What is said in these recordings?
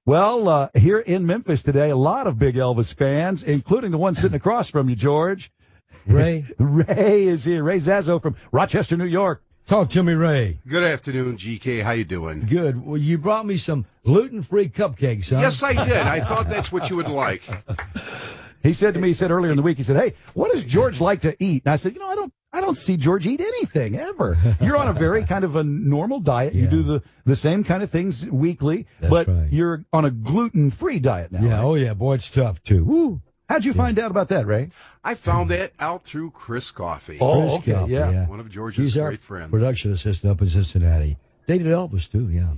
Well, here in Memphis today, a lot of big Elvis fans, including the one sitting across from you, George. Ray? Ray is here. Ray Zazzo from Rochester, New York. Talk to me, Ray. Good afternoon, GK. How you doing? Good. Well, you brought me some gluten-free cupcakes, huh? Yes, I did. I thought that's what you would like. He said to me, earlier in the week, he said, hey, what does George like to eat? And I said, I don't see George eat anything ever. You're on a very kind of a normal diet. Yeah. You do the same kind of things weekly, but right. You're on a gluten-free diet now. Yeah, right? Oh yeah, boy, it's tough too. Woo. How'd you find out about that, Ray? I found that out through Chris Coffey. Oh, Chris okay, Coffey, yeah. One of George's great friends. Production assistant up in Cincinnati. Dated Elvis too, yeah.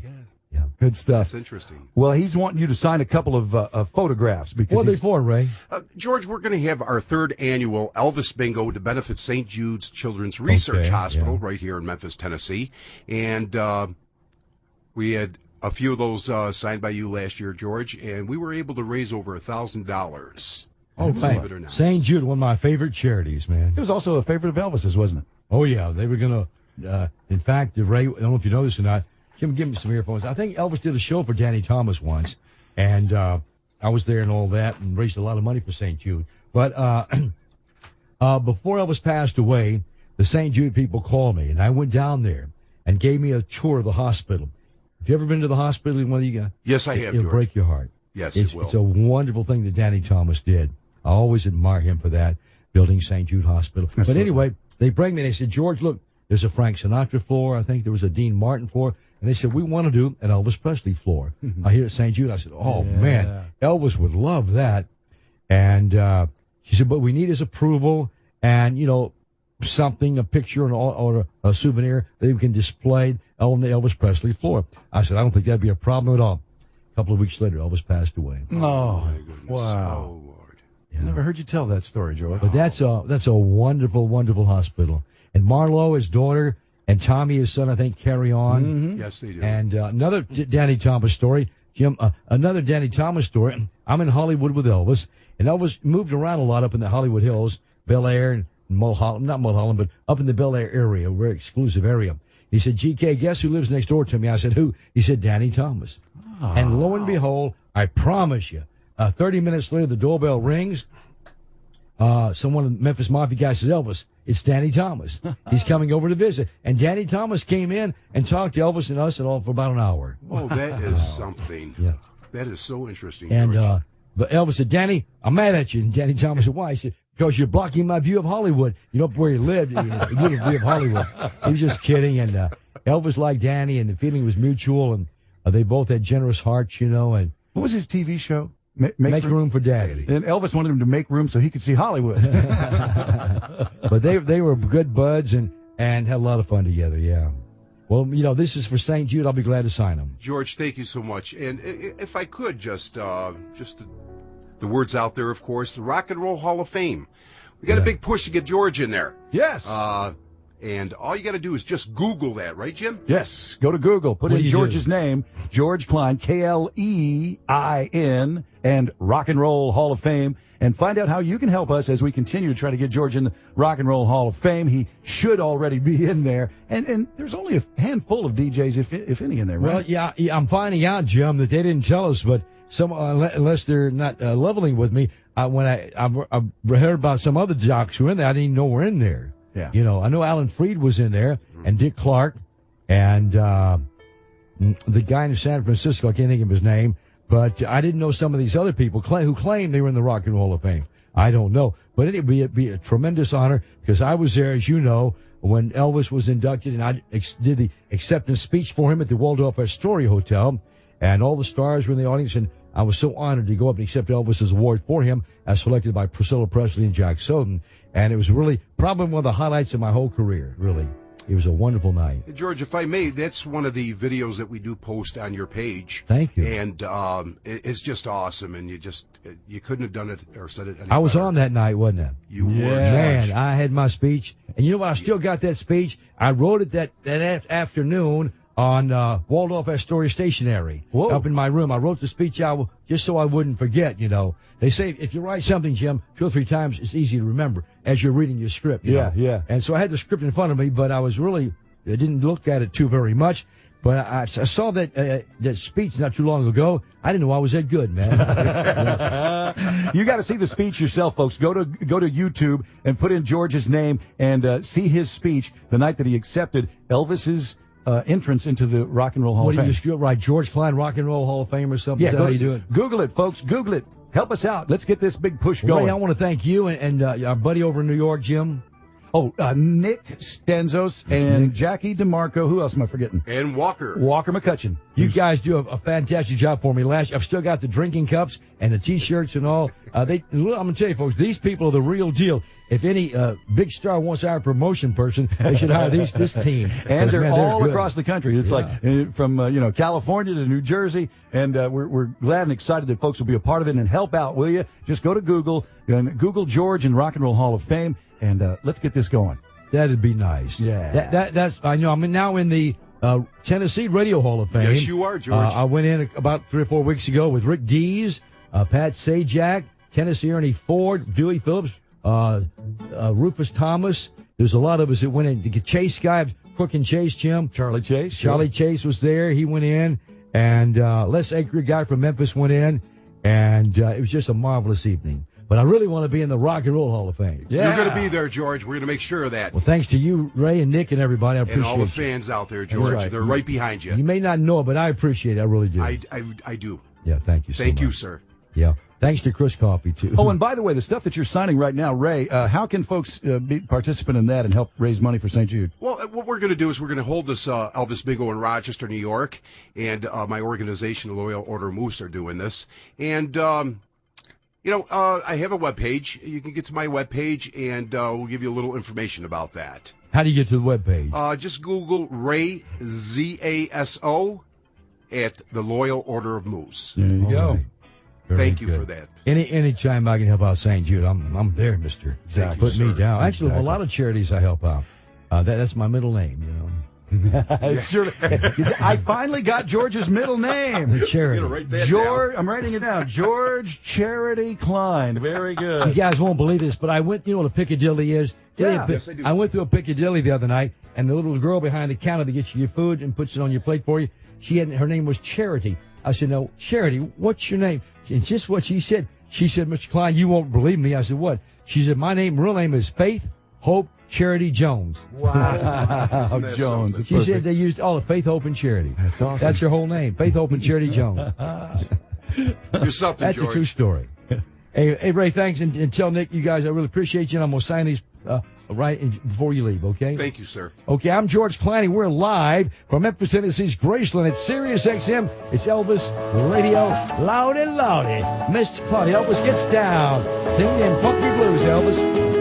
Yeah, good stuff. That's interesting. Well, he's wanting you to sign a couple of photographs. Because what are they for, Ray? George, we're going to have our third annual Elvis Bingo to benefit St. Jude's Children's Research Hospital right here in Memphis, Tennessee. And we had a few of those signed by you last year, George, and we were able to raise over $1,000. Oh, believe it or not. St. Jude, one of my favorite charities, man. It was also a favorite of Elvis's, wasn't it? Oh, yeah. They were going to, in fact, Ray, I don't know if you know this or not, Jim, give me some earphones. I think Elvis did a show for Danny Thomas once, and I was there and all that and raised a lot of money for St. Jude. But before Elvis passed away, the St. Jude people called me, and I went down there and gave me a tour of the hospital. Have you ever been to the hospital? Yes, I have, It'll George. break your heart. Yes, it will. It's a wonderful thing that Danny Thomas did. I always admire him for that, building St. Jude Hospital. Absolutely. But anyway, they bring me and they said, George, look, there's a Frank Sinatra floor. I think there was a Dean Martin floor. And they said, we want to do an Elvis Presley floor here at St. Jude. I said, man, Elvis would love that. And she said, but we need his approval and, something, a picture or a souvenir that we can display on the Elvis Presley floor. I said, I don't think that'd be a problem at all. A couple of weeks later, Elvis passed away. Oh, my goodness. Wow. Oh, Lord. I never heard you tell that story, George. But that's a wonderful, wonderful hospital. And Marlo, his daughter, and Tommy, his son, I think, carry on. Mm-hmm. Yes, they do. And another Danny Thomas story, Jim, another Danny Thomas story. I'm in Hollywood with Elvis, and Elvis moved around a lot up in the Hollywood Hills, Bel Air, and Mulholland, not Mulholland, but up in the Bel Air area, a very exclusive area. He said, GK, guess who lives next door to me? I said, who? He said, Danny Thomas. Oh. And lo and behold, I promise you, 30 minutes later, the doorbell rings. Someone in Memphis Mafia guy says, Elvis, it's Danny Thomas. He's coming over to visit. And Danny Thomas came in and talked to Elvis and us and all for about an hour. Oh, that is something. Yeah. That is so interesting. And George. but Elvis said, Danny, I'm mad at you. And Danny Thomas said, why? He said, because you're blocking my view of Hollywood. You know where he lived. You get a view of Hollywood. He was just kidding. And Elvis liked Danny, and the feeling was mutual. And they both had generous hearts, And what was his TV show? Make room for Daddy. And Elvis wanted him to make room so he could see Hollywood. But they were good buds and had a lot of fun together, yeah. Well, this is for St. Jude. I'll be glad to sign them. George, thank you so much. And if I could just the words out there, of course, the Rock and Roll Hall of Fame. We got a big push to get George in there. Yes. And all you got to do is just Google that, right, Jim? Yes. Go to Google. Put in George's name, George Klein, Klein, and Rock and Roll Hall of Fame, and find out how you can help us as we continue to try to get George in the Rock and Roll Hall of Fame. He should already be in there. And there's only a handful of DJs, if any, in there, right? Well, yeah, I'm finding out, Jim, that they didn't tell us, but unless they're not leveling with me, when I've heard about some other jocks who were in there, I didn't even know were in there. Yeah. I know Alan Freed was in there, and Dick Clark, and the guy in San Francisco, I can't think of his name, but I didn't know some of these other people who claimed they were in the Rock and Roll Hall of Fame. I don't know. But it'd be a tremendous honor, because I was there, as you know, when Elvis was inducted, and I did the acceptance speech for him at the Waldorf Astoria Hotel, and all the stars were in the audience, and I was so honored to go up and accept Elvis's award for him, as selected by Priscilla Presley and Jack Soden. And it was really probably one of the highlights of my whole career, really. It was a wonderful night. George, if I may, that's one of the videos that we do post on your page. Thank you. And it's just awesome, and you couldn't have done it or said it any I was better. on that night, wasn't I? You were, Man, George. I had my speech. And you know what? I still got that speech. I wrote it that afternoon on Waldorf Astoria stationery. Whoa. Up in my room. I wrote the speech out just so I wouldn't forget, They say if you write something, Jim, 2 or 3 times, it's easy to remember as you're reading your script. You know? Yeah. And so I had the script in front of me, but I didn't look at it too very much. But I saw that speech not too long ago. I didn't know I was that good, man. You got to see the speech yourself, folks. Go to YouTube and put in George's name and see his speech the night that he accepted Elvis's entrance into the Rock and Roll Hall of Fame. What do you write? George Klein Rock and Roll Hall of Fame or something? Yeah, Is that how you do it? Google it, folks. Google it. Help us out. Let's get this big push going. Ray, I want to thank you and our buddy over in New York, Jim. Oh, Nick Stenzos and Jackie DeMarco. Who else am I forgetting? And Walker McCutcheon. You guys do a fantastic job for me. I've still got the drinking cups and the T-shirts and all. I'm going to tell you, folks, these people are the real deal. If any big star wants our promotion person, they should hire this team. And they're all good. across the country. It's like from California to New Jersey, and we're glad and excited that folks will be a part of it and help out. Will you? Just go to Google and Google George and Rock and Roll Hall of Fame, and let's get this going. That'd be nice. Yeah. That's I know. I'm now in the Tennessee Radio Hall of Fame. Yes, you are, George. I went in about 3 or 4 weeks ago with Rick Dees, Pat Sajak, Tennessee Ernie Ford, Dewey Phillips, Rufus Thomas. There's a lot of us that went in. The Chase guy, Crook and Chase, Jim. Charlie Chase. Charlie Chase was there. He went in. And Les Aker, guy from Memphis, went in. And it was just a marvelous evening. But I really want to be in the Rock and Roll Hall of Fame. Yeah. You're going to be there, George. We're going to make sure of that. Well, thanks to you, Ray, and Nick, and everybody. I appreciate it. And all the fans out there, George. Right. They're right behind you. You may not know it, but I appreciate it. I really do. I do. Yeah, thank you so much. Thank you, sir. Yeah. Thanks to Chris Coffey, too. Oh, and by the way, the stuff that you're signing right now, Ray, how can folks be participant in that and help raise money for St. Jude? Well, what we're going to do is we're going to hold this Elvis Bingo in Rochester, New York, and my organization, the Loyal Order of Moose, are doing this. And, I have a webpage. You can get to my webpage, and we'll give you a little information about that. How do you get to the webpage? Just Google Ray, Z-A-S-O, at the Loyal Order of Moose. There you go. Right. Thank you for that. Any time I can help out St. Jude, I'm there, mister. Exactly. Put me down. Actually, Exactly. a lot of charities I help out. That's my middle name, you know. Sure. I finally got George's middle name. The charity. Write that George, down. I'm writing it down. George Charity Klein. Very You good. guys won't believe this, but I went, you know what a Piccadilly is? Yeah. Yes, I do. I went through a Piccadilly the other night, and the little girl behind the counter that gets you your food and puts it on your plate for you, her name was Charity. I said, no, Charity, what's your name? It's just what she said. She said, Mr. Klein, you won't believe me. I said, what? She said, my real name is Faith Hope Charity Jones. Wow. Jones. something? She said they used all of Faith, Hope, and Charity. That's awesome. That's her whole name, Faith, Hope, and Charity Jones. You're something, That's George. a true story. Hey, Ray, thanks, and tell Nick, you guys, I really appreciate you, and I'm going to sign these before you leave, okay? Thank you, sir. Okay, I'm George Clowney. We're live from Memphis, Tennessee's Graceland at Sirius XM. It's Elvis Radio, loud and loudy. Mr. Claudia, Elvis gets down. Sing in funky blues, Elvis.